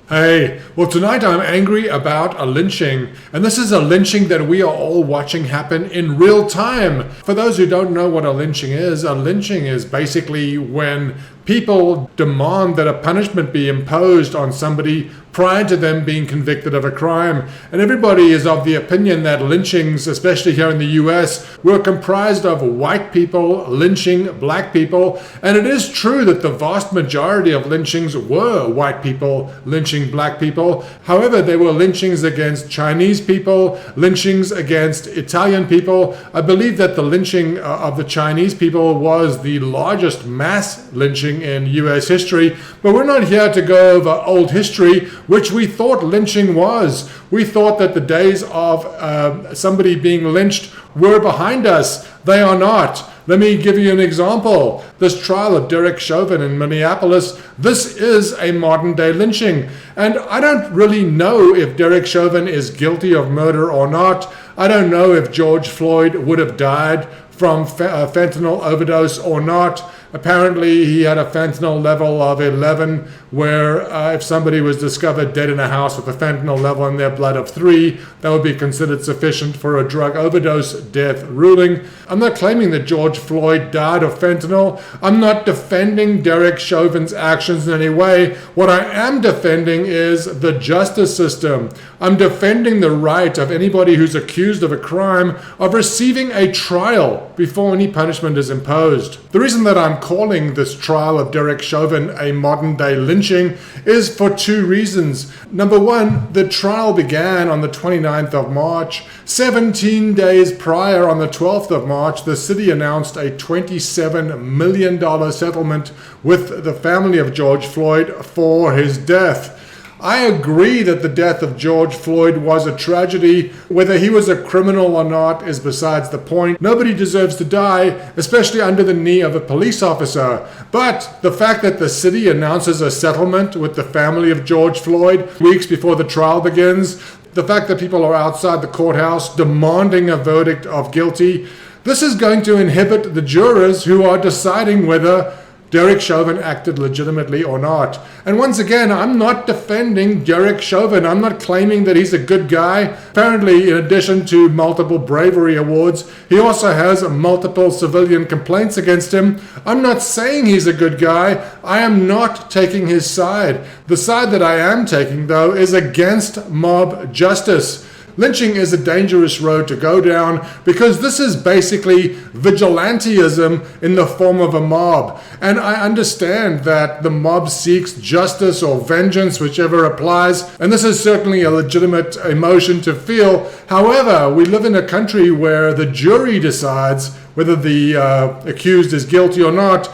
Hey, well, tonight I'm angry about a lynching, and this is a lynching that we are all watching happen in real time. For those who don't know what a lynching is basically when people demand that a punishment be imposed on somebody prior to them being convicted of a crime. And everybody is of the opinion that lynchings, especially here in the US, were comprised of white people lynching black people. And it is true that the vast majority of lynchings were white people lynching black people. However, there were lynchings against Chinese people, lynchings against Italian people. I believe that the lynching of the Chinese people was the largest mass lynching in US history. But we're not here to go over old history, which we thought lynching was. We thought that the days of somebody being lynched were behind us. They are not. Let me give you an example. This trial of Derek Chauvin in Minneapolis, this is a modern day lynching. And I don't really know if Derek Chauvin is guilty of murder or not. I don't know if George Floyd would have died from fentanyl overdose or not. Apparently, he had a fentanyl level of 11, where if somebody was discovered dead in a house with a fentanyl level in their blood of 3, that would be considered sufficient for a drug overdose death ruling. I'm not claiming that George Floyd died of fentanyl. I'm not defending Derek Chauvin's actions in any way. What I am defending is the justice system. I'm defending the right of anybody who's accused of a crime of receiving a trial before any punishment is imposed. The reason that I'm calling this trial of Derek Chauvin a modern day lynching is for two reasons. Number one, the trial began on the 29th of March. 17 days prior, on the 12th of March, the city announced a $27 million settlement with the family of George Floyd for his death. I agree that the death of George Floyd was a tragedy. Whether he was a criminal or not is besides the point. Nobody deserves to die, especially under the knee of a police officer. But the fact that the city announces a settlement with the family of George Floyd weeks before the trial begins, the fact that people are outside the courthouse demanding a verdict of guilty, this is going to inhibit the jurors who are deciding whether Derek Chauvin acted legitimately or not. And once again, I'm not defending Derek Chauvin. I'm not claiming that he's a good guy. Apparently, in addition to multiple bravery awards, he also has multiple civilian complaints against him. I'm not saying he's a good guy. I am not taking his side. The side that I am taking, though, is against mob justice. Lynching is a dangerous road to go down because this is basically vigilantism in the form of a mob. And I understand that the mob seeks justice or vengeance, whichever applies, and this is certainly a legitimate emotion to feel. However, we live in a country where the jury decides whether the accused is guilty or not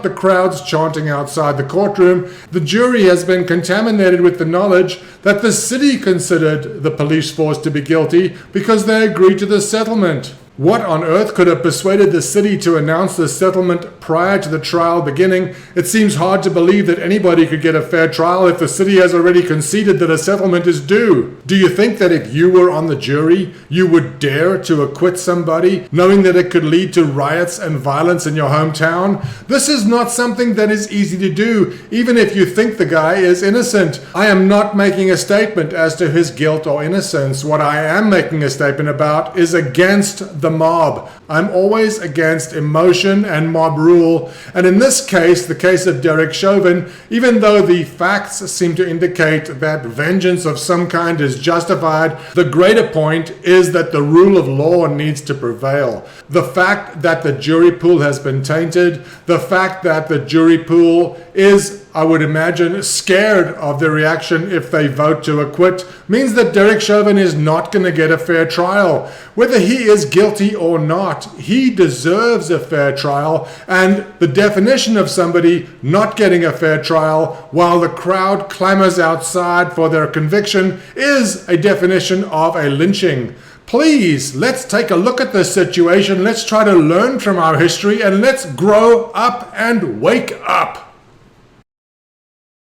the crowds chanting outside the courtroom. The jury has been contaminated with the knowledge that the city considered the police force to be guilty because they agreed to the settlement. What on earth could have persuaded the city to announce the settlement prior to the trial beginning? It seems hard to believe that anybody could get a fair trial if the city has already conceded that a settlement is due. Do you think that if you were on the jury, you would dare to acquit somebody, knowing that it could lead to riots and violence in your hometown? This is not something that is easy to do, even if you think the guy is innocent. I am not making a statement as to his guilt or innocence. What I am making a statement about is against the mob. I'm always against emotion and mob rule. And in this case, the case of Derek Chauvin, even though the facts seem to indicate that vengeance of some kind is justified, the greater point is that the rule of law needs to prevail. The fact that the jury pool has been tainted, the fact that the jury pool is, I would imagine, scared of the reaction if they vote to acquit, means that Derek Chauvin is not going to get a fair trial. Whether he is guilty or not, he deserves a fair trial, and the definition of somebody not getting a fair trial while the crowd clamors outside for their conviction is a definition of a lynching. Please, let's take a look at this situation. Let's try to learn from our history and let's grow up and wake up.